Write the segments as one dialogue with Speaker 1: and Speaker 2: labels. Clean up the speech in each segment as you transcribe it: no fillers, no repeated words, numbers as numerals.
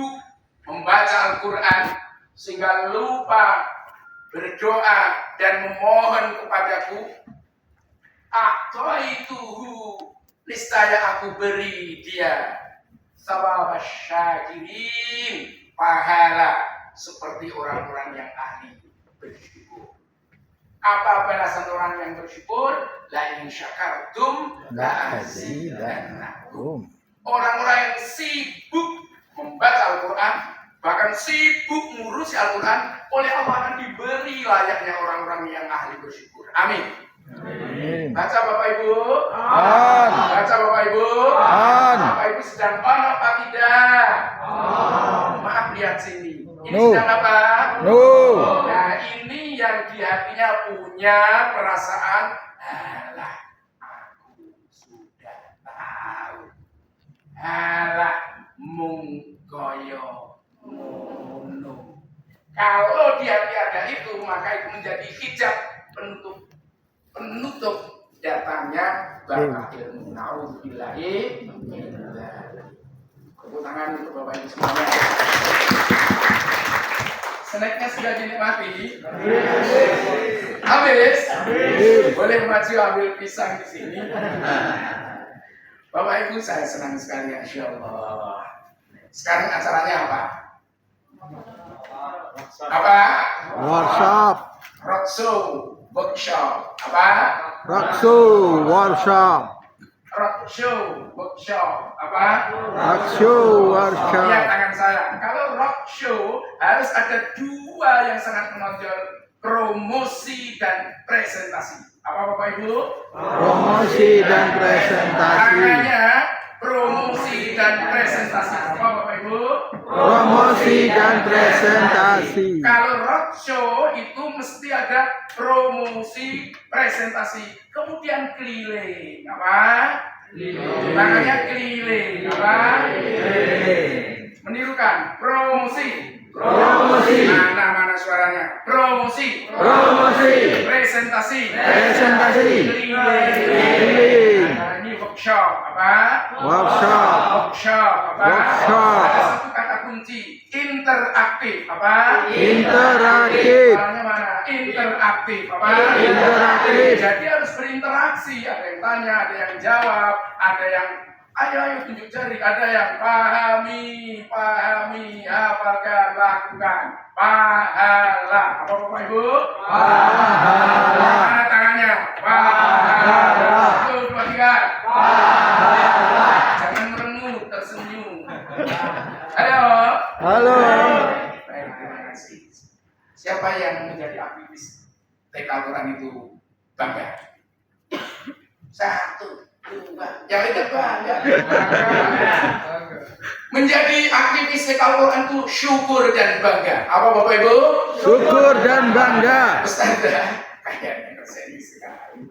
Speaker 1: sibuk membaca Al-Quran sehingga lupa berdoa dan memohon kepadaku, a'taituhu, niscaya aku beri dia sawab syakirin, pahala seperti orang-orang yang ahli bersyukur. Apa balasan orang yang bersyukur? La in syakartum la azidannakum. Orang-orang yang sibuk membaca Al-Quran, bahkan sibuk ngurusi Al-Quran, oleh Allah akan diberi layaknya orang-orang yang ahli bersyukur. Amin.
Speaker 2: Amin.
Speaker 1: Baca Bapak Ibu.
Speaker 2: Amin.
Speaker 1: Baca Bapak Ibu.
Speaker 2: Amin.
Speaker 1: Bapak Ibu sedang on apa tidak? Maaf, lihat sini. Ini
Speaker 2: No.
Speaker 1: sedang apa?
Speaker 2: No.
Speaker 1: Nah, ini yang di hatinya punya perasaan, alah, aku sudah tahu. Alah, mung koyo ngono. Kalau di hati ada itu, maka itu menjadi hijab penutup datangnya barakah ilmu. Nauzubillahi min dzalik. Tepuk tangan untuk Bapak Ibu semuanya. Snacknya sudah dinikmati? Habis? Boleh maju ambil pisang di sini. Bapak Ibu, saya senang sekali, Insya Allah. Sekarang acaranya apa? Apa?
Speaker 2: Workshop.
Speaker 1: Roadshow, workshop. Apa?
Speaker 2: Roadshow. Workshop.
Speaker 1: Roadshow, workshop. Apa?
Speaker 2: Roadshow. Workshop.
Speaker 1: Lihat tangan saya. Kalau roadshow harus ada dua yang sangat menonjol, promosi dan presentasi. Apa Bapak Ibu?
Speaker 2: Promosi dan presentasi.
Speaker 1: Makanya promosi dan presentasi. Apa Bapak Ibu?
Speaker 2: Promosi dan presentasi.
Speaker 1: Kalau roadshow itu mesti ada promosi, presentasi, kemudian keliling. Apa? Keliling. Makanya keliling. Apa? Keliling. Menirukan. Promosi.
Speaker 2: Promosi.
Speaker 1: Mana suaranya? Promosi.
Speaker 2: Promosi.
Speaker 1: Presentasi.
Speaker 2: Presentasi.
Speaker 1: Keliling. Nah, ini workshop. Apa?
Speaker 2: Workshop.
Speaker 1: Workshop. Apa?
Speaker 2: Workshop.
Speaker 1: Ada satu kata kunci. Interaktif. Apa?
Speaker 2: Interaktif.
Speaker 1: Soalnya mana? Interaktif. Apa?
Speaker 2: Interaktif.
Speaker 1: Jadi harus berinteraksi. Ada yang tanya, ada yang jawab, ada yang ayo tunjuk jari, ada yang pahami, hafalkan, lakukan, pahala. Apa Bapak Ibu?
Speaker 2: Pahala.
Speaker 1: Mana tangannya? Pahala. 1, 2, 3. Pahala. Jangan merengut, tersenyum. Ayo.
Speaker 2: Halo.
Speaker 1: Baik, terima kasih. Siapa yang menjadi aktivis TK Al-Quran itu bangga? 1, 2, yang itu bangga. Menjadi aktivis TK Al-Quran itu syukur dan bangga. Apa Bapak Ibu?
Speaker 2: Syukur dan bangga.
Speaker 1: Ustazah, kayaknya tersenyum sekali.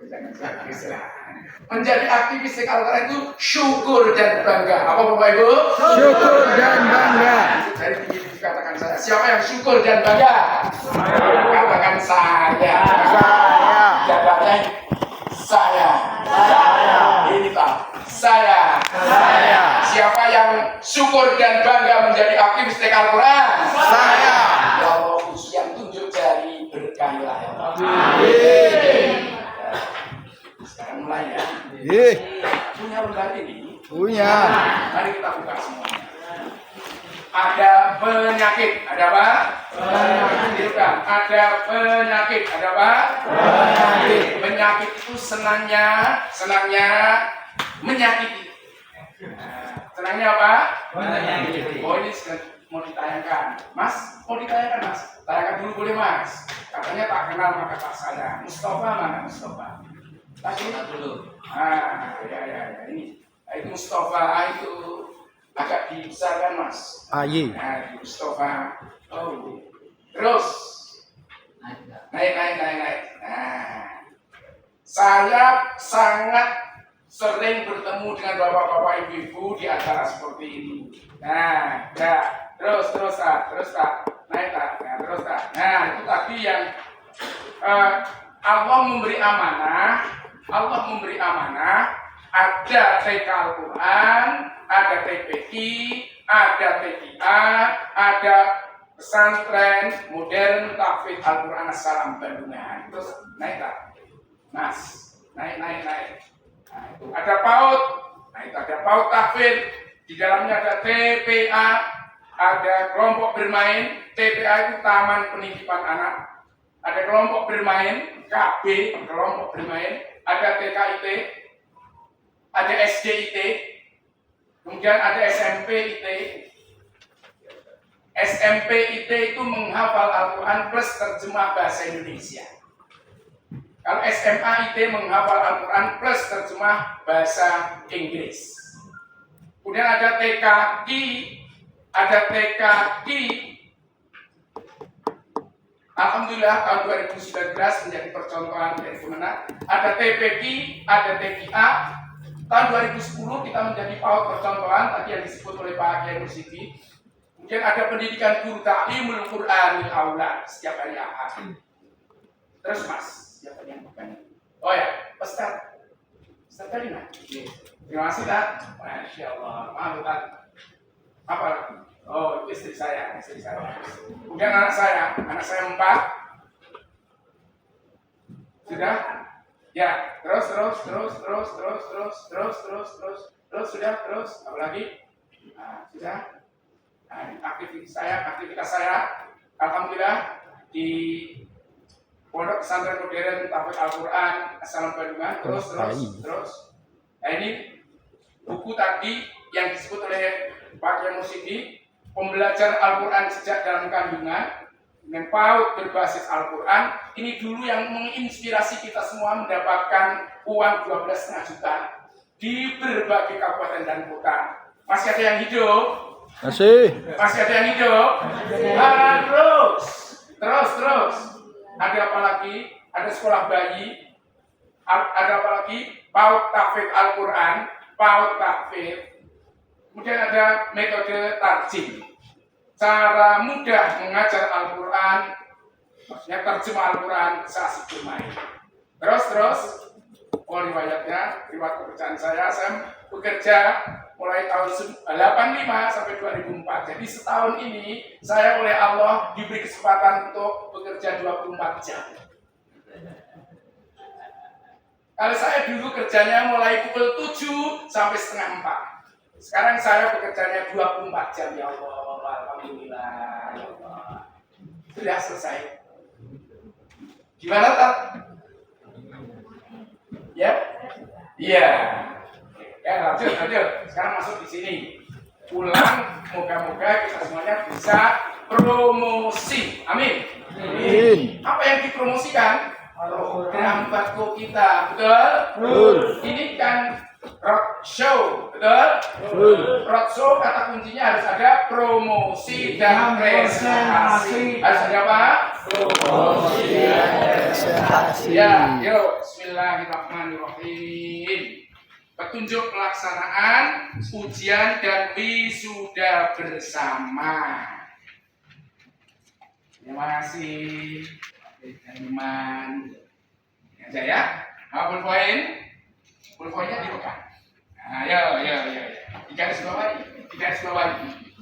Speaker 1: Menjadi aktivis TK Al-Quran itu syukur dan bangga. Apa Bapak Ibu?
Speaker 2: Syukur dan bangga.
Speaker 1: Dari tinggi dikatakan saya. Siapa yang syukur dan bangga? Katakan saya.
Speaker 2: Saya.
Speaker 1: Jawabannya saya. Ini Pak. Saya. Siapa yang syukur dan bangga menjadi aktivis TK Al-Quran?
Speaker 2: Saya.
Speaker 1: Ya Allah, yang tunjuk jari berkailah ya Allah. Sekarang mulai ya. Punya lembar ini.
Speaker 2: Punya.
Speaker 1: Mari kita buka semuanya. Ada penyakit, ada apa? Penyakit. Ada penyakit, ada apa? Penyakit. Penyakit itu senangnya menyakiti. Senangnya apa? Menyakiti. Oh, ini mau ditayangkan, Mas? Mau ditayangkan, Mas? Tayangkan dulu boleh, Mas? Katanya tak kenal maka tak sayang. Mustafa mana Mustafa? Tadi dulu. Ya ini. Itu Mustafa itu agak dibesarkan, Mas.
Speaker 2: Ayi.
Speaker 1: Nah, Mustafa. Oh. Terus naik. Nah, saya sangat sering bertemu dengan bapak-bapak ibu-ibu di acara seperti ini. Nah, terus tak. Naik tak. Nah, terus tak. Nah, itu tadi yang Allah memberi amanah. Ada TK Al-Quran, ada TPI, ada TKA, ada pesantren modern tahfidz Al-Quran Assalam Bandungan. Terus naik lah, Mas, naik. Nah, itu ada PAUD, nah itu ada PAUD tahfidz, di dalamnya ada TPA, ada kelompok bermain. TPA itu Taman Penitipan Anak, ada kelompok bermain, KB, kelompok bermain, ada TKIT, ada SDIT, kemudian ada SMPIT. SMPIT itu menghafal Al-Quran plus terjemah bahasa Indonesia. Kalau SMAIT menghafal Al-Quran plus terjemah bahasa Inggris. Kemudian ada TKI, Alhamdulillah tahun 2019 menjadi percontohan dari mana. Ada TPQ, ada TKA. Tahun 2010 kita menjadi PAUD percontohan tadi yang disebut oleh Pak Kiai Mursidi. Kemudian ada pendidikan guru ta'limul Qur'anil aulad setiap hari Ahad. Terus Mas, siapa yang bukan? Oh ya, Ustaz Karina. Terima kasih Pak. Masya Allah. Maaf Pak. Apa lagi? Oh, itu istri saya. Kemudian anak saya 4. Sudah? Ya, terus, sudah, apa lagi? Nah, sudah. Nah, aktivitas saya, alhamdulillah di Pondok Pesantren Modern Tahfidz Al-Quran Assalam Bandungan. Terus. Nah, ini buku tadi yang disebut oleh Pak Kiai Mursidi, pembelajaran Al-Quran sejak dalam kandungan dengan PAUD berbasis Al-Quran. Ini dulu yang menginspirasi kita semua mendapatkan uang 12,5 juta di berbagai kabupaten dan kota. Masih ada yang hidup?
Speaker 2: Masih
Speaker 1: ada yang hidup? Terus. Ada apa lagi? Ada sekolah bayi. Ada apa lagi? PAUD tahfidz Al-Quran, PAUD tahfidz. Kemudian ada metode tarjim. Cara mudah mengajar Al-Quran, maksudnya terjemah Al-Quran seasik bermain. Terus, riwayat pekerjaan saya bekerja mulai tahun 85 sampai 2004. Jadi setahun ini saya oleh Allah diberi kesempatan untuk bekerja 24 jam. Kalau saya dulu kerjanya mulai pukul 7 sampai setengah 4. Sekarang saya bekerjanya 24 jam, ya Allah. Alhamdulillah, ya Allah. Sudah selesai. Gimana, Tat? Ya? Iya. Ya, lanjut. Sekarang masuk di sini. Pulang, moga-moga kita semuanya bisa promosi. Amin. Apa yang dipromosikan? Program Batko kita, betul? Ini kan roadshow, betul? Roadshow kata kuncinya harus ada promosi dan presentasi. Harus ada apa? Promosi dan presentasi. Ya, yuk. Bismillahirrahmanirrahim. Petunjuk pelaksanaan ujian dan wisuda bersama. Terima kasih. Teman, aja ya. Pulpoinnya dibuka. Nah, ya. Digaris bawahi.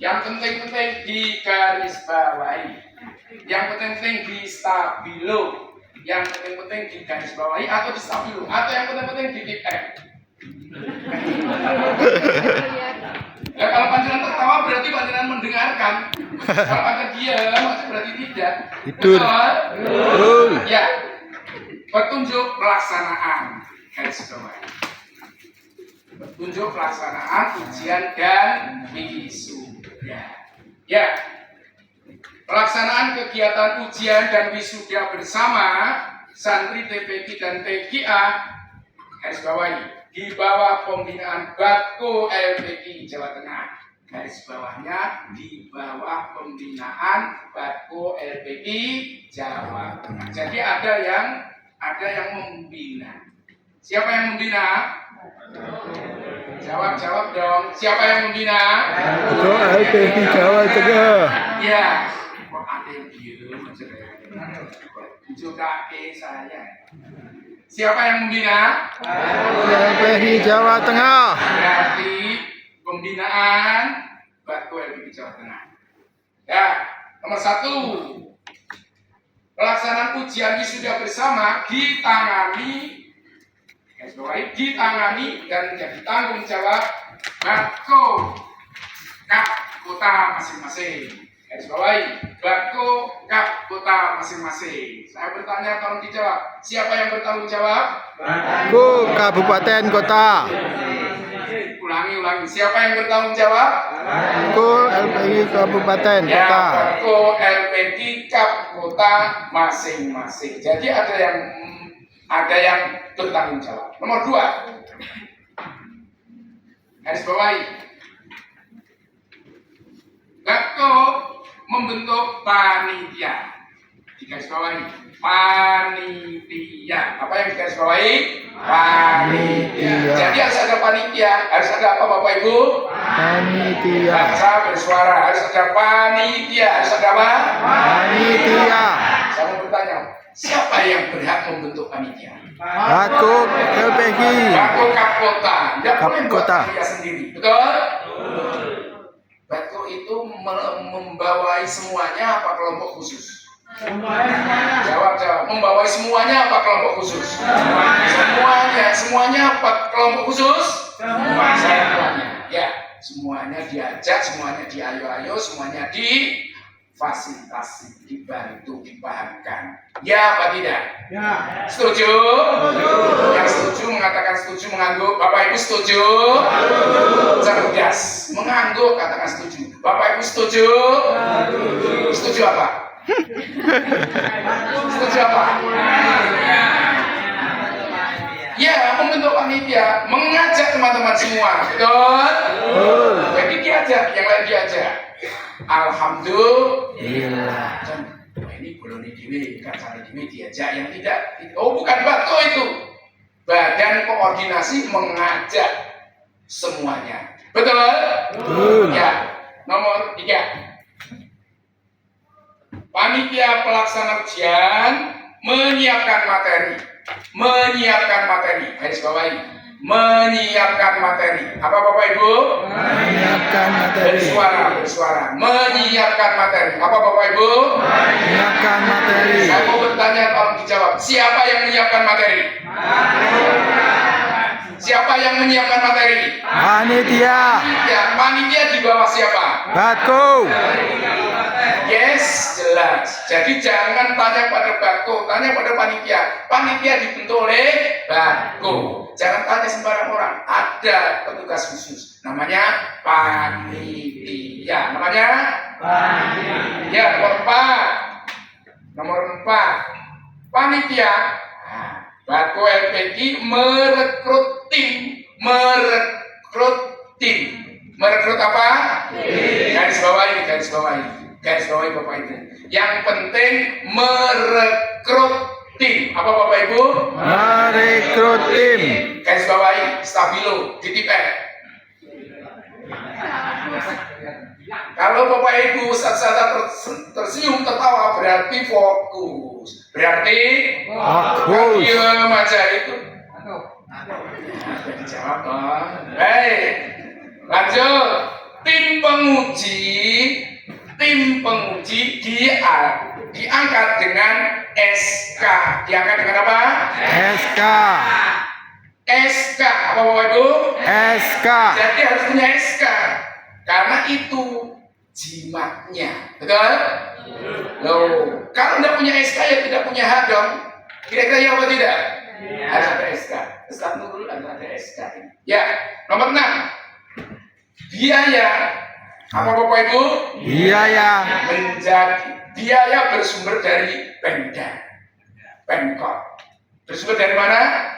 Speaker 1: Yang penting digaris bawahi. Yang penting di stabilo. Yang penting digaris bawahi atau di stabilo. Atau yang penting di tip F. Ya, kalau panjenengan tertawa berarti panjenengan mendengarkan. Kalau ada dia berarti tidak.
Speaker 2: Betul.
Speaker 1: Ya. Petunjuk pelaksanaan. Garis bawahi. Petunjuk pelaksanaan ujian dan wisuda. Ya. Pelaksanaan kegiatan ujian dan wisuda bersama santri TPQ dan TKA garis bawahi di bawah pembinaan Batko LPI Jawa Tengah. Garis bawahnya di bawah pembinaan Batko LPI Jawa Tengah. Jadi ada yang membina. Siapa yang membina? Jawab dong. Siapa yang membina?
Speaker 2: Batko LPI Jawa Tengah.
Speaker 1: Ya. Kok ada yang diem? Juga saya. Siapa yang membina?
Speaker 2: LPI Jawa Tengah.
Speaker 1: Berarti pembinaan Batko LPG Jawa Tengah. Ya, nomor 1. Pelaksanaan ujian wisuda bersama ditangani dan menjadi tanggung jawab Batko Kap kota masing-masing. Garis bawahi, Batko Kap kota masing-masing. Saya bertanya, tolong dijawab. Siapa yang bertanggung jawab?
Speaker 2: Batko Kabupaten Kota.
Speaker 1: Ulangi. Siapa yang bertanggung jawab?
Speaker 2: Batko LPG Kabupaten
Speaker 1: Ya,
Speaker 2: Kota.
Speaker 1: Batko LPG Kap kota masing-masing. Jadi ada yang bertanggung jawab. Nomor 2. Garis bawahi. Batko membentuk panitia. Digaris bawahi. Panitia. Apa yang digaris bawahi? Panitia. Jadi harus ada panitia. Harus ada apa Bapak Ibu?
Speaker 2: Panitia.
Speaker 1: Saya bersuara. Harus ada panitia. Harus ada apa?
Speaker 2: Panitia.
Speaker 1: Saya mau bertanya, siapa yang berhak membentuk panitia?
Speaker 2: Batko LPG.
Speaker 1: Batko Kap kota. Tidak
Speaker 2: Kap
Speaker 1: boleh buat
Speaker 2: kota.
Speaker 1: panitia sendiri. Betul? Batko itu membawai semuanya apa kelompok khusus? Jawab. Membawai semuanya apa kelompok khusus? Semuanya apa kelompok khusus? Semuanya. Ya, semuanya diajak, semuanya diayo-ayo, semuanya difasilitasi, dibantu, dipahamkan. Ya apa tidak?
Speaker 3: Ya.
Speaker 1: Setuju? Yang setuju mengatakan setuju, mengangguk. Bapak Ibu setuju? Cerdas. Mengangguk katakan setuju. Bapak Ibu setuju? Setuju apa? Setuju apa? Ya, membentuk panitia, mengajak teman-teman semua. Betul? Jadi diajak, yang lain diajak. Alhamdulillah. Ini belum didiwi, kacang didiwi diajak, yang tidak. Oh, bukan Batko itu. Badan Koordinasi mengajak semuanya. Betul? Ya. Nomor 3. Panitia pelaksana ujian menyiapkan materi. Garis bawahi. Menyiapkan materi. Apa Bapak Ibu?
Speaker 2: Menyiapkan materi.
Speaker 1: Bersuara. Menyiapkan materi. Apa Bapak Ibu?
Speaker 2: Menyiapkan materi.
Speaker 1: Saya mau bertanya, tolong dijawab. Siapa yang menyiapkan materi? Siapa yang menyiapkan materi?
Speaker 2: Panitia.
Speaker 1: Panitia di bawah siapa?
Speaker 2: Batko.
Speaker 1: Yes, jelas. Jadi jangan tanya pada Batko, tanya pada panitia. Panitia dibentuk oleh Batko. Jangan tanya sembarang orang. Ada petugas khusus. Namanya panitia. Ya, nomor 4. Panitia. Batko LPG merekrut tim. Merekrut apa? Garis bawahi Bapak Ibu. Yang penting merekrut tim. Apa Bapak Ibu?
Speaker 2: Merekrut tim.
Speaker 1: Garis bawahi, stabilo, ditipek. Kalau Bapak Ibu saat tersenyum tertawa berarti fokus. Berarti
Speaker 2: Fokus.
Speaker 1: diam aja itu. Dijawab toh. Baik. Lanjut. Tim penguji diangkat dengan SK. Diangkat dengan apa?
Speaker 2: SK.
Speaker 1: SK. Apa Bapak Ibu?
Speaker 2: SK.
Speaker 1: Jadi harus punya SK. Karena itu jimatnya. Betul? Loh, kalau tidak punya SK ya tidak punya hak dong. Kira-kira ya apa tidak? Harus ada SK. Ustaz Nurul harus ada SK. Ya, nomor 6. Biaya. Apa Bapak Ibu?
Speaker 2: Biaya.
Speaker 1: Biaya bersumber dari Pemkot. Bersumber dari mana?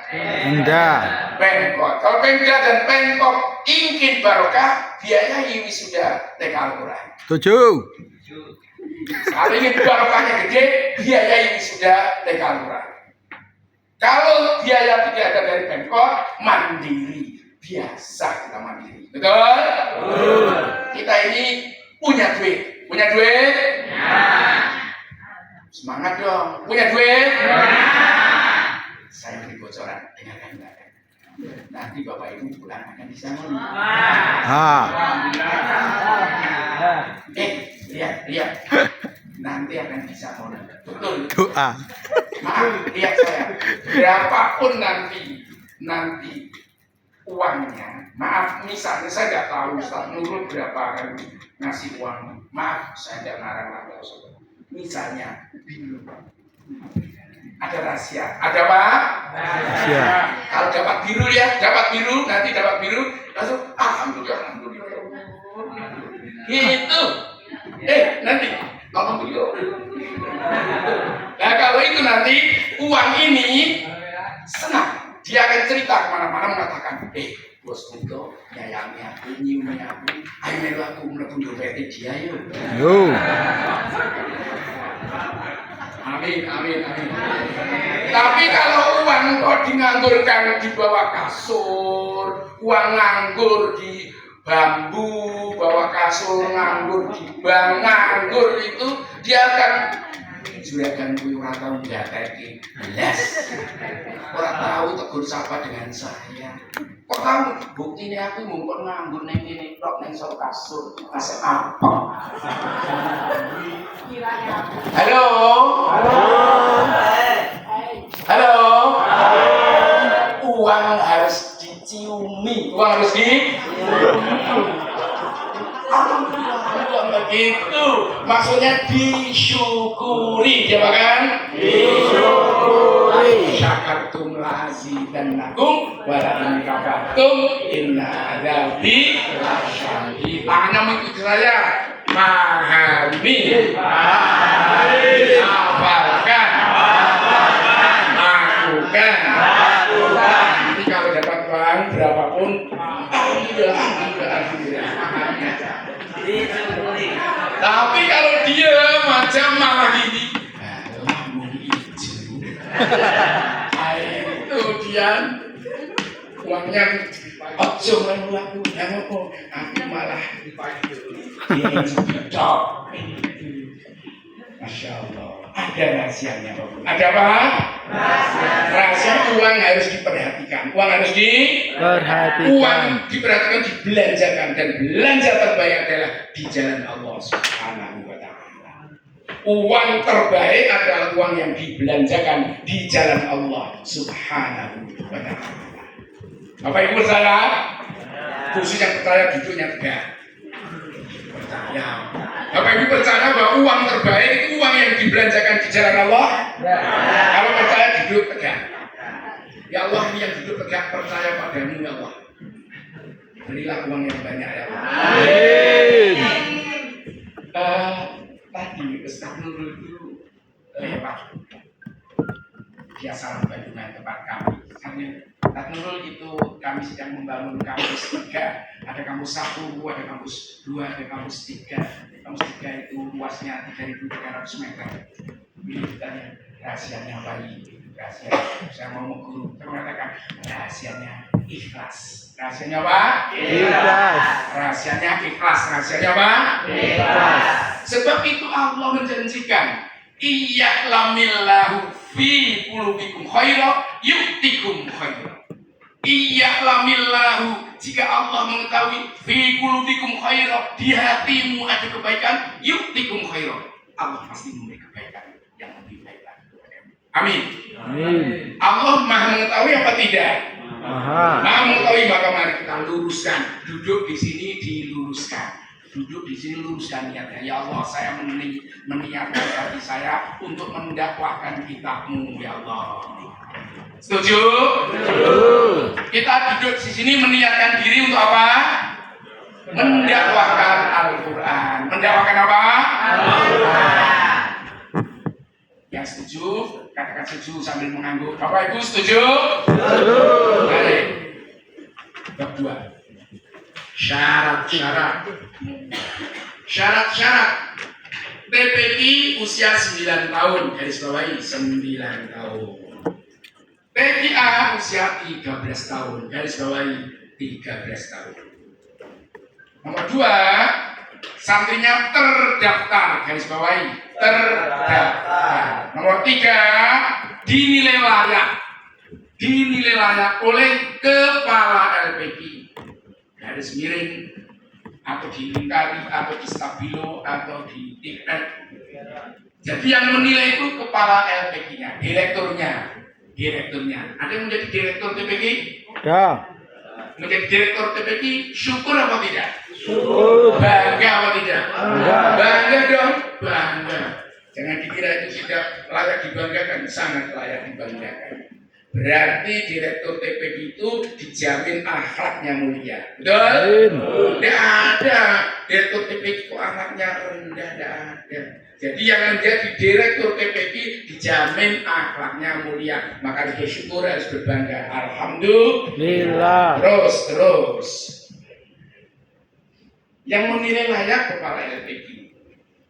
Speaker 1: Pemkot. Kalau Pemda dan Pemkot ingin barokah, biayai wisuda TK Al-Quran.
Speaker 2: Setuju.
Speaker 1: Kalau ingin barokahnya gede, biayai wisuda TK Al-Quran. Kalau biaya tidak ada dari Pemkot, mandiri. Biasa kita mandiri. Betul? Kita ini punya duit. Punya duit? Semangat dong. Punya duit? Saya beri bocoran. Dengarkan. Nanti Bapak Ibu pulang akan bisa ngomong. Lihat. Nanti akan bisa ngomong. Betul.
Speaker 2: Doa.
Speaker 1: Maaf, lihat saya. Berapapun nanti uangnya, maaf, misalnya saya nggak tahu Ustaz Nurul berapa akan ngasih uang. Maaf, saya tidak larang. Misalnya biru, ada rahasia, ada apa?
Speaker 2: Rahasia.
Speaker 1: Kalau dapat biru ya, nanti dapat biru, langsung alhamdulillah. Gitu. Nanti alhamdulillah. Nah kalau itu nanti uang ini senang, dia akan cerita kemana-mana mengatakan, bos itu nyayangnya aku, nyiumnya aku, ayo melu aku melepuh dompet dia yuk. Amin. Tapi kalau uang kok dianggurkan di bawah kasur, uang nganggur di bambu, bawah kasur nganggur di bank, nganggur itu dia akan juragan kuwi ora tau ndakake belas. Ora tahu tegur sapa dengan saya. Kok tahu buktine aku mung nganggur ning kene tok ning sok kasur. Kasih apa? Halo. Uang harus diciumi. Begitu. Maksudnya disyukuri, ya kan? Disyukuri. Syakartum lazidannakum wa la in kafartum inna adzabi lasyadid. Tangannya mengikuti saya. Pahami, hafalkan, lakukan. Nanti kalau dapat uang berapapun, alhamdulillah. Tapi kalau dia macam malah gini, lamun hijau, itu dia uangnya ojo melu aku malah dicocok. Masya Allah, ada rahasianya. Ada apa? Rahasia uang harus diperhatikan. Uang diperhatikan, dibelanjakan, dan belanja terbaik adalah di jalan Allah Subhanahu wa Ta'ala. Uang terbaik adalah uang yang dibelanjakan di jalan Allah Subhanahu wa Ta'ala. Bapak Ibu saya, khusus yang percaya duduknya tegak. Percaya. Bapak Ibu percaya bahwa uang terbaik itu uang yang dibelanjakan di jalan Allah? Kalau percaya duduk tegak. Ya Allah, ini yang duduk tegak percaya padamu ya Allah. Berilah uang yang banyak ya Allah. Tadi Ustaz Nurul itu lewat. Dia salah dengan tempat kami. Ustaz Nurul itu kami sedang membangun kampus 3. Ada kampus 1, ada kampus 2, ada kampus 3. Kampus 3 itu luasnya 3.300 meter. Ini ditanya rahasianya apa ini? Rahasia. Saya mau mengguru. Saya mengatakan rahasianya ikhlas. Rahasianya apa?
Speaker 2: Ikhlas.
Speaker 1: Rahasianya ikhlas. Rahasianya apa? Ikhlas. Sebab itu Allah menjanjikan, iya'lamillahu fi qulubikum khairan yu'tikum khairan. Iya'lamillahu, jika Allah mengetahui fi qulubikum khairan, di hatimu ada kebaikan, yu'tikum khairan, Allah pasti memberi kebaikan yang lebih baik lagi kepadamu. Amin. Allah Maha mengetahui apa tidak? Maha mengetahui. Maka mari kita luruskan. Duduk di sini diluruskan. Duduk di sini luruskan niatnya. Ya Allah, saya meniatkan hati saya untuk mendakwahkan kitab-Mu ya Allah. Setuju? Kita duduk di sini meniatkan diri untuk apa? Mendakwahkan Al-Quran. Mendakwahkan apa? Al-Quran. Yang setuju, katakan setuju sambil mengangguk. Bapak Ibu setuju? Baik. Bab 2. Syarat-syarat. TPI usia 9 tahun, garis bawahi 9 tahun. TPA usia 13 tahun, garis bawahi 13 tahun. Nomor 2, santrinya terdaftar, garis bawahi terdaftar. Nomor 3, dinilai layak. dinilai layak oleh kepala LPG. Garis miring atau dilingkari atau di stabilo atau di tiket. Jadi yang menilai itu kepala LPG-nya, direkturnya. Ada yang menjadi direktur TPG?
Speaker 2: Ya.
Speaker 1: Menjadi direktur TPG syukur apa tidak?
Speaker 2: Syukur.
Speaker 1: Bangga apa tidak?
Speaker 2: Bangga.
Speaker 1: Bangga dong, bangga. Jangan dikira itu tidak layak dibanggakan, sangat layak dibanggakan. Berarti direktur TPG itu dijamin akhlaknya mulia. Betul? Tidak ada direktur TPG kok akhlaknya rendah, tidak ada. Jadi yang menjadi direktur TPG dijamin akhlaknya mulia. Maka harus bersyukur, harus berbangga. Alhamdulillah. Terus. Yang menilai layak kepala LPG.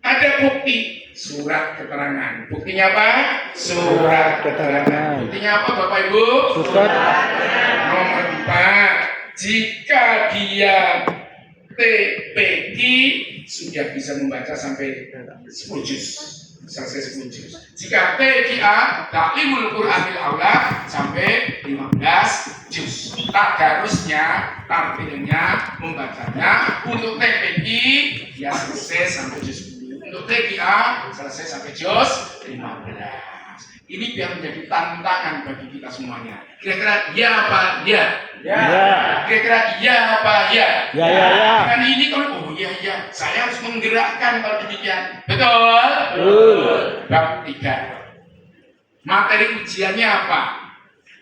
Speaker 1: Ada bukti, surat keterangan. Buktinya apa? Surat keterangan. Buktinya apa Bapak Ibu?
Speaker 2: Surat.
Speaker 1: Nomor 4. Jika dia TPG sudah bisa membaca sampai 10 juz. Selesai 10 juz. Jika TGA Ta'limul Qur'anil Aula sampai 15 juz. Tadarusnya, tartilnya, membacanya untuk TPG dia selesai sampai juz 10. Untuk TGA selesai sampai juz 15. Ini biar menjadi tantangan bagi kita semuanya. Kira-kira ya apa ya?
Speaker 2: Ya.
Speaker 1: Kira-kira ya apa ya?
Speaker 2: Ya.
Speaker 1: Dengan ini kalau ya, saya harus menggerakkan kalau demikian. Betul? Bab 3. Materi ujiannya apa?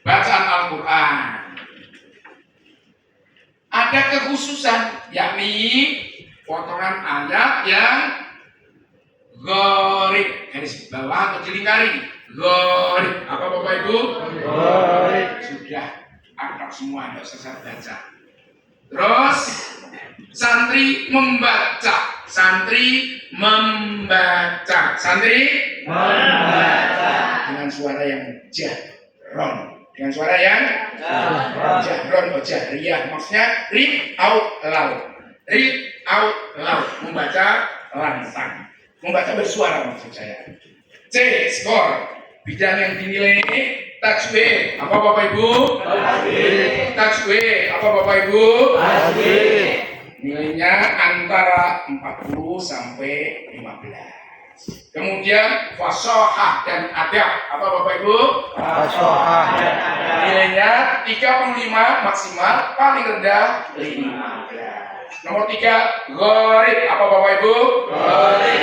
Speaker 1: Bacaan Al-Quran. Ada kekhususan, yakni potongan ayat yang gharib, garis bawah atau dilingkari. Gharib, apa Bapak Ibu?
Speaker 2: Gharib.
Speaker 1: Sudah akrab semua, tidak usah saya baca. Terus santri membaca. Dengan suara yang jahron. Jahron, jahriyah. Maksudnya read out loud. Membaca lantang. Membaca bersuara maksud saya. C. Skor. Bidang yang dinilai tajwid. Apa Bapak Ibu? Tajwid. Apa Bapak Ibu? Nilainya antara 40 sampai 15. Kemudian fasahah dan adab. Apa Bapak Ibu?
Speaker 2: Fasahah.
Speaker 1: Nilainya 35 maksimal, paling rendah 15. Nomor 3, gharib. Apa Bapak Ibu?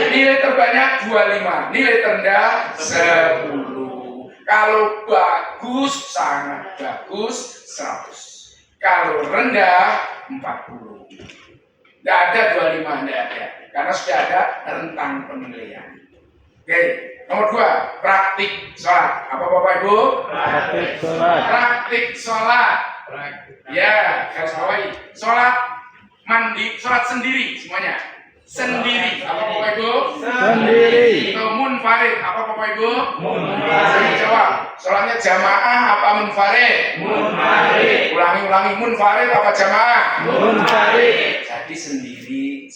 Speaker 1: Nilai terbanyak 25, nilai terendah 10. Kalau bagus, sangat bagus, 100. Kalau rendah, 40. Tidak ada 25, tidak ada. Karena sudah ada rentang penilaian. Oke, nomor 2, praktik sholat. Apa Bapak Ibu? Praktik sholat. Ya, garis bawahi. Sholat mandi, sholat sendiri semuanya. Sendiri. Apa Bapak Ibu?
Speaker 2: Sendiri.
Speaker 1: Munfarid. Apa Bapak Ibu? Munfarid. Jawab. Sholatnya jamaah apa munfarid? Munfarid. Ulangi. Munfarid apa jamaah? Munfarid. Jadi sendiri.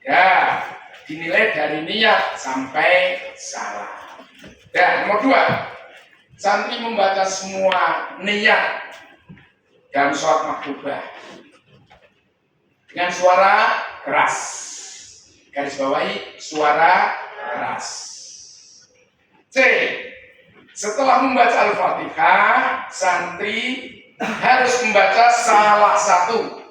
Speaker 1: Ya. Dinilai dari niat sampai salah. Dan nomor 2, santri membaca semua niat dalam sholat maktubah dengan suara keras. Garis bawahi suara keras. C. Setelah membaca Al-Fatihah, santri harus membaca salah satu.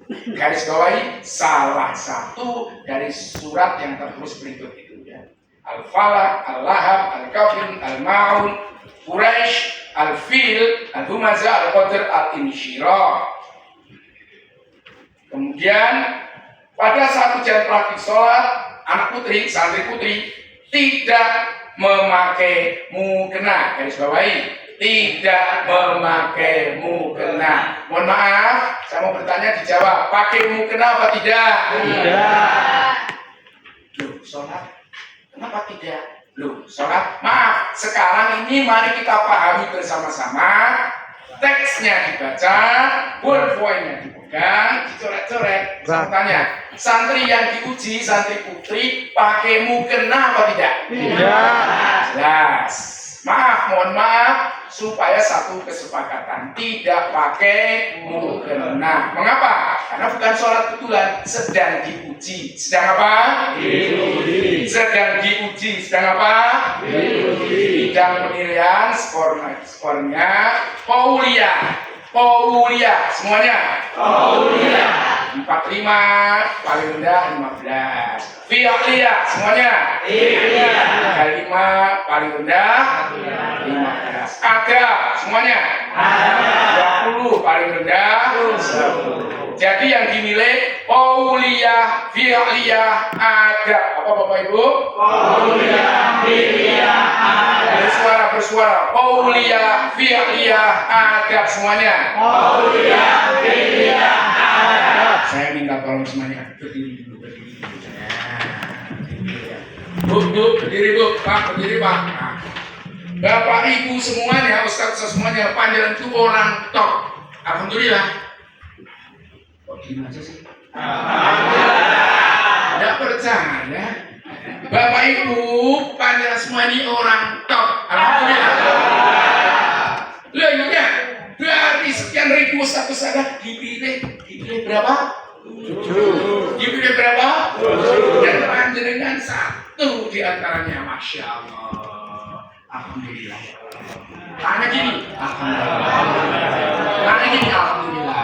Speaker 1: Garis bawahi salah satu dari surat yang tertulis berikut itu ya. Al-Falaq, Al-Lahab, Al-Kafir, Al-Ma'un, Quraisy, Al-Fil, Al-Humazah, Al-Qadr, Al-Insyirah. Kemudian pada saat ujian praktik sholat, anak putri, santri putri tidak memakai mukena. Garis bawahi tidak memakai mukena. Mohon maaf, saya mau bertanya dijawab. Pakai mukena apa tidak?
Speaker 2: Tidak.
Speaker 1: Loh, sholat kenapa tidak? Loh, sholat. Maaf, sekarang ini mari kita pahami bersama-sama. Teksnya dibaca, poin-poinnya dipegang, dicoret-coret. Saya tanya, santri yang diuji, santri putri, pakai mukena apa tidak?
Speaker 2: Tidak.
Speaker 1: Jelas. Maaf, mohon maaf, supaya satu kesepakatan, tidak pakai mukena. Mengapa? Karena bukan sholat kebetulan, sedang diuji. Sedang apa?
Speaker 2: Diuji.
Speaker 1: Sedang diuji. Sedang apa?
Speaker 2: Diuji.
Speaker 1: Bidang penilaian skornya Paulia semuanya. 45 paling rendah 15. Fi'liyah semuanya. 35 paling rendah 15. Adab semuanya. 20 paling rendah 10. Jadi yang dinilai Pauliyah, Fi'liyah, adab. Apa Bapak Ibu?
Speaker 2: Pauliyah, Fi'liyah, adab.
Speaker 1: Bersuara. Pauliyah, Fi'liyah, adab semuanya.
Speaker 2: Pauliyah, Fi'liyah, adab.
Speaker 1: Saya minta tolong semuanya berdiri dulu, berdiri. Bu, berdiri Bu, Pak, berdiri Pak. Nah, Bapak Ibu semuanya, Ustaz semuanya, panggilan itu orang top. Alhamdulillah. Kok gini aja sih? Tidak percaya. Bapak Ibu, panggilan semua ini orang top. Alhamdulillah. Loh iya, dari sekian ribu status ada dipilih berapa? 7. Dipilih berapa? 7. Dan panjenengan satu di antaranya, Masya Allah. Alhamdulillah. Tanya gini, Alhamdulillah. Tanya gini, Alhamdulillah.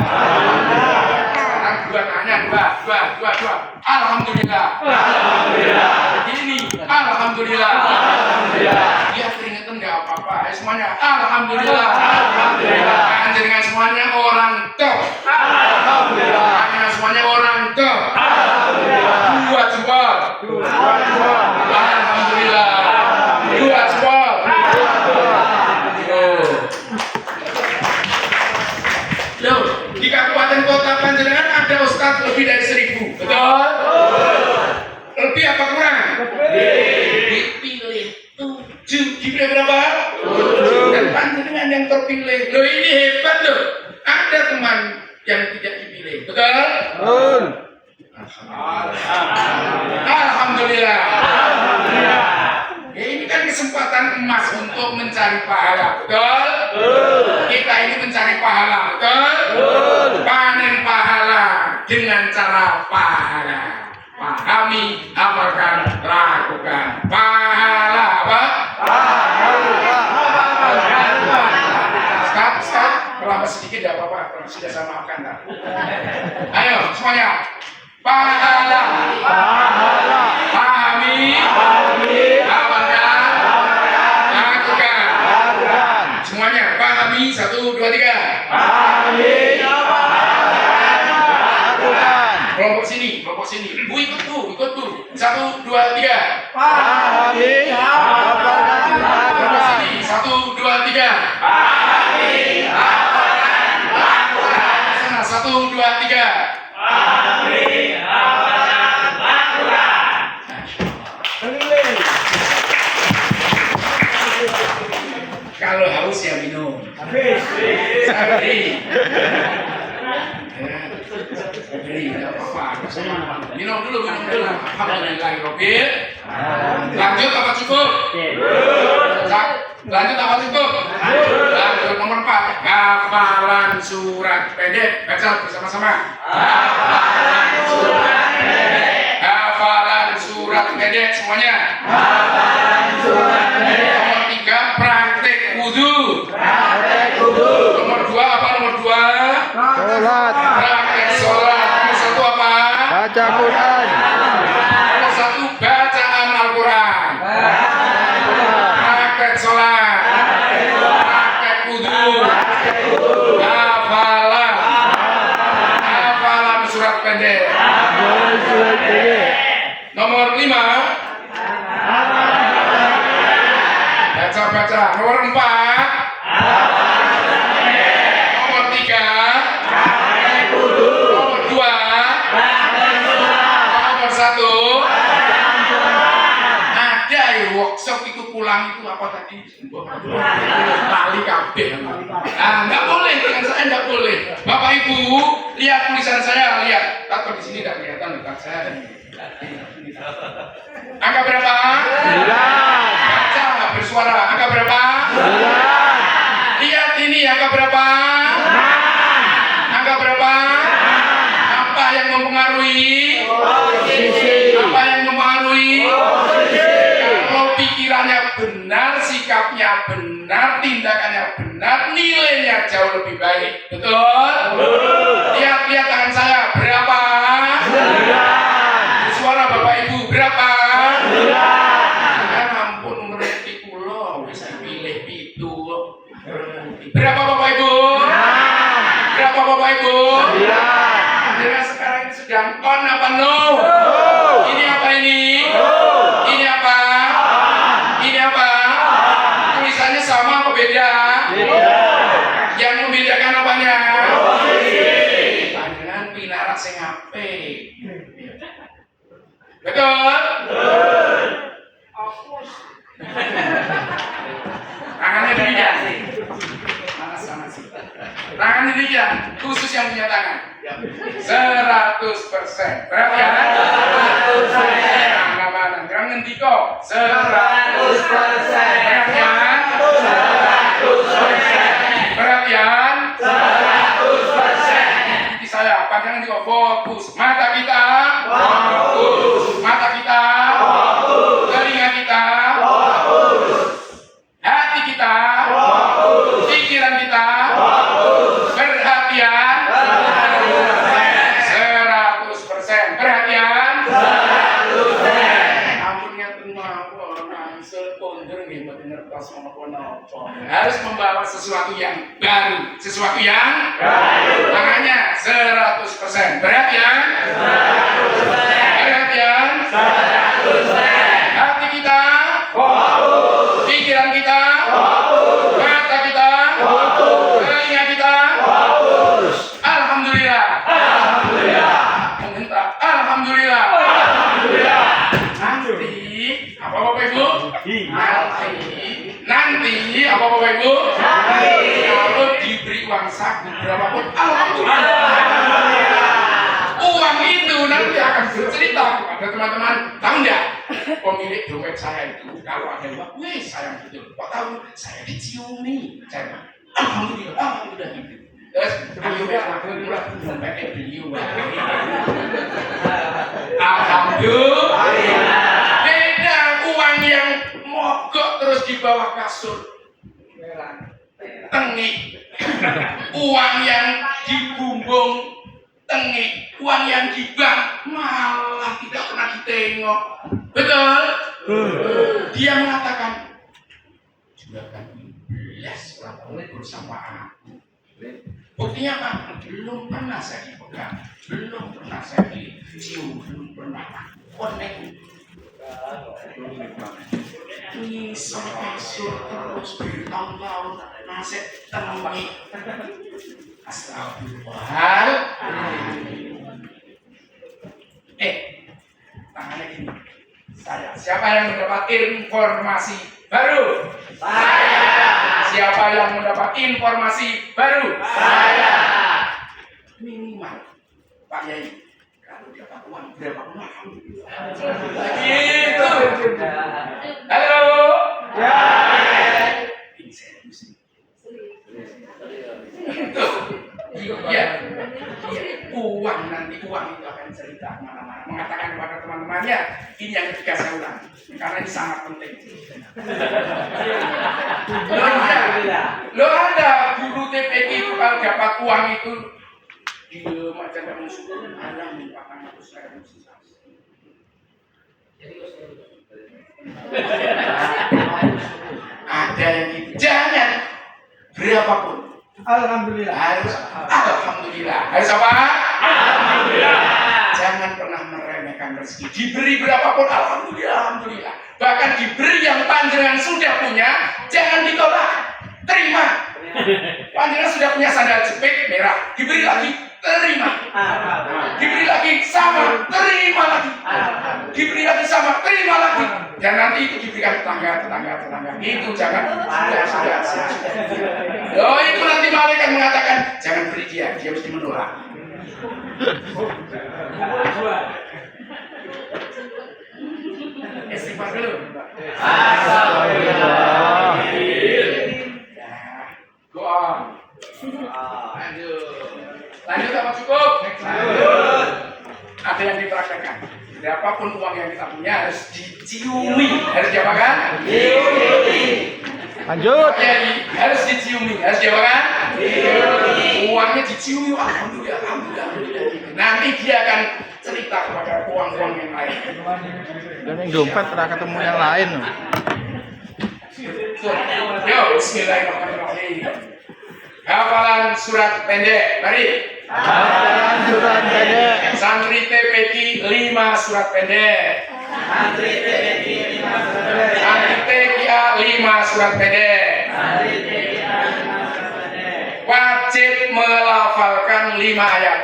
Speaker 1: Sekarang dua tanya, dua. Alhamdulillah. Alhamdulillah. Gini, Alhamdulillah. Alhamdulillah. Dia keringetan nggak apa-apa. Semuanya, Alhamdulillah. Alhamdulillah. Panjenengan semuanya orang top. Alhamdulillah. Panjenengan semuanya orang top. Alhamdulillah. Dua jempol. Alhamdulillah. Dua jempol. Loh, di kabupaten kota Panjenengan ada ustadz lebih dari 1000, betul? Lebih apa kurang? Dipilih 7, dipilih berapa? 7. Dan Panjenengan yang terpilih. Loh ini hebat loh. Ada teman yang tidak dipilih, betul?
Speaker 2: Betul.
Speaker 1: Alhamdulillah. Ya, ini kan kesempatan emas untuk mencari pahala, betul? Kita ini mencari pahala, betul? Panen pahala dengan cara pahala. Pahami, amalkan, lakukan. Pahala apa? Start. Kelama sedikit tidak apa-apa, sudah saya maafkan. Ayo semuanya. Pahala. Pahami. Amalkan. Lakukan. Semuanya pahami. 1, 2, 3. Kelompok sini. Bu ikut bu. 1, 2, 3.
Speaker 2: Pahami, amalkan,
Speaker 1: Kelompok
Speaker 2: lakukan.
Speaker 1: sini. 1, 2, 3. Sana 1, 2, 3. Kalau haus ya minum. Saya beri. Tidak apa-apa. Minum dulu. Alhamdulillahirobbil. Lanjut apa cukup? Lanjut apa cukup? Lanjut nomor 4. Hafalan surat pendek. Baca bersama-sama. Hafalan surat pendek semuanya. Nomor 3 praktek wudu. Nomor 2 apa? Nomor 2
Speaker 2: Sholat,
Speaker 1: praktek sholat. Nomor 1 apa?
Speaker 2: baca Quran.
Speaker 1: Nomor 1 bacaan Al-Quran. Praktek sholat. Praktek wudu. Hafalan surat pendek. Nomor 5 baca. Nomor 4 nomor 3 nomor 2 nomor 1 ada ya workshop itu pulang itu apa tadi tali kabeh. Nah nggak boleh dengan saya, nggak boleh. Bapak Ibu lihat tulisan saya, lihat tato di sini nggak kelihatan dekat saya. Angka berapa?
Speaker 2: 9.
Speaker 1: Baca bersuara. Angka berapa?
Speaker 2: 9.
Speaker 1: sikapnya benar, tindakannya benar, nilainya jauh lebih baik. Betul? Lihat tangan saya, berapa?
Speaker 2: 9.
Speaker 1: Suara Bapak Ibu, berapa?
Speaker 2: 9.
Speaker 1: Kan ampun mereti kula, wis pilih pitu. Berapa Bapak Ibu?
Speaker 2: 6.
Speaker 1: Berapa Bapak Ibu?
Speaker 2: 9.
Speaker 1: Dengan sekarang ini sedang on apa no? Ini apa ini? Ini apa? Ini apa? Tulisannya sama apa beda? Yang membedakan apanya? Panjenengan pinarak sing apik. Betul? Tangannya demikian. Mana sih? Tangan demikian, khusus yang punya tangan. 100%. Berapa ya? 100%. Mana? Jangan ngendiko. 100%. Perhatian. 100%. Perhatian. 100%. Ikuti saya. Pandangan juga fokus. Mata kita. Fokus. Mata kita. Fokus. Telinga kita. Fokus. Hati kita. Fokus. Pikiran kita. Fokus. Perhatian. 100%. Perhatian. 100%. Ampun ngaten mawon, langsung kondur nggih mboten ngertos menapa-napa. Harus membawa sesuatu yang baru, sesuatu yang baru. Tangannya 100%. Perhatian. 100%. Perhatian. 100%. Hati kita. Fokus. Pikiran kita. Fokus. Mata kita. Fokus. Telinga kita. Fokus. Alhamdulillah. Alhamdulillah. Mengentak. Alhamdulillah. Alhamdulillah. Nanti apa Bapak Ibu? Nanti apa Bapak Ibu? Kalau diberi uang saku berapapun, alhamdulillah. Uang itu nanti akan bercerita kepada teman-teman. Tahu nggak? Pemilik dompet saya itu kalau ada uang, wih sayang betul. Kok tahu? Saya diciumi. Saya alhamdulillah, alhamdulillah gitu. Terus ayo alhamdulillah dompetnya beliau. Alhamdulillah. Beda uang yang mogok terus di bawah kasur. Tengik. Uang yang dibumbung tengik. Uang yang di bank malah tidak pernah ditengok. Betul? Dia mengatakan juragan 15 orang bersama aku. Buktinya apa? Belum pernah saya dipegang, belum pernah saya dicium, belum pernah connect. Ngisor kasur terus bertahun-tahun nasib tengik. Astagfirullah. Tangannya gini. Saya. Siapa yang mendapat informasi baru? Saya. Siapa yang mendapat informasi baru? Saya. Minimal Pak Yai, kalau dapat uang berapa pun alhamdulillah. Gitu. Halo. Ya. Ini saya mesti. Tuh. Iya. Uang nanti uang itu akan cerita kemana-mana. Mengatakan kepada teman-temannya, ini yang ketiga saya ulang, karena ini sangat penting. Lo ada guru TPK itu kalau dapat uang itu dia macam kamu syukur Allah melimpahkan aku secara khusus. Ada yang gitu. Jangan berapapun.
Speaker 3: Alhamdulillah.
Speaker 1: Harus alhamdulillah. Harus apa? Alhamdulillah. Jangan pernah meremehkan rezeki. Diberi berapapun alhamdulillah, alhamdulillah. Bahkan diberi yang panjenengan sudah punya, jangan ditolak. Terima. Panjenengan sudah punya sandal jepit merah, diberi lagi, terima. Diberi lagi sama, terima lagi. Diberi lagi sama, terima lagi. Dan nanti itu diberikan tetangga. Itu jangan sudah. Oh itu nanti malaikat mengatakan jangan beri dia mesti menolak. Istighfar dulu.
Speaker 2: Alhamdulillah.
Speaker 1: Doa. Lanjut apa cukup? Lanjut. Ada yang dipraktekkan. Berapapun uang yang kita punya harus diciumi. Harus diapakan? Diciumi.
Speaker 2: Lanjut.
Speaker 1: Jadi harus diciumi, harus diapakan? Uangnya diciumi, alhamdulillah, alhamdulillah, alhamdulillah. Nanti dia akan cerita kepada uang-uang yang lain.
Speaker 2: Dan yang dompet pernah ketemu yang lain.
Speaker 1: Yo, bismillahirrahmanirrahim. Hafalan surat pendek, mari.
Speaker 2: Hafalan surat pendek.
Speaker 1: Santri TPQ 5 surat pendek. Santri TPA 5 surat pendek. Wajib melafalkan 5 ayat.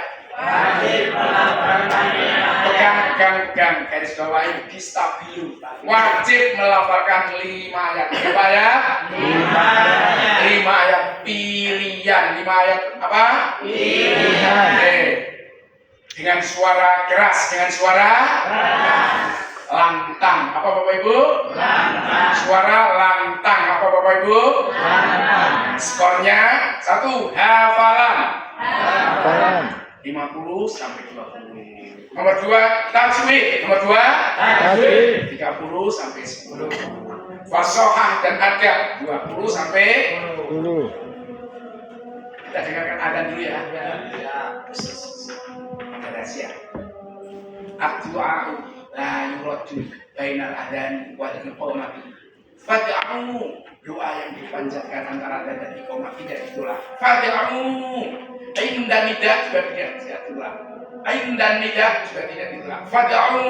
Speaker 1: Pegang, garis bawahi bistabilu. Wajib melafalkan 5 ayat. Berapa ayat? 5 ayat pilihan. 5 ayat apa?
Speaker 2: Pilihan.
Speaker 1: Dengan suara keras, dengan suara lantang. Apa Bapak Ibu? Lantang. Suara lantang. Apa Bapak Ibu? Lantang. Skornya 1 hafalan.
Speaker 2: Hafalan.
Speaker 1: 50 sampai 20. Nomor 2 tajwid. Nomor 2
Speaker 2: Tajwid.
Speaker 1: 30 sampai 10. Fasohah dan adab 20 sampai
Speaker 2: 10.
Speaker 1: kita dengarkan adzan dulu ya. Ada rahasia. Ad-du'a la yuraddu bainal adzan wal iqamati. Fad'u, doa yang dipanjatkan antara adzan dan iqamah tidak ditolak. Fad'u, inda nida juga tidak ditolak. Inda nida juga tidak ditolak. Fad'u,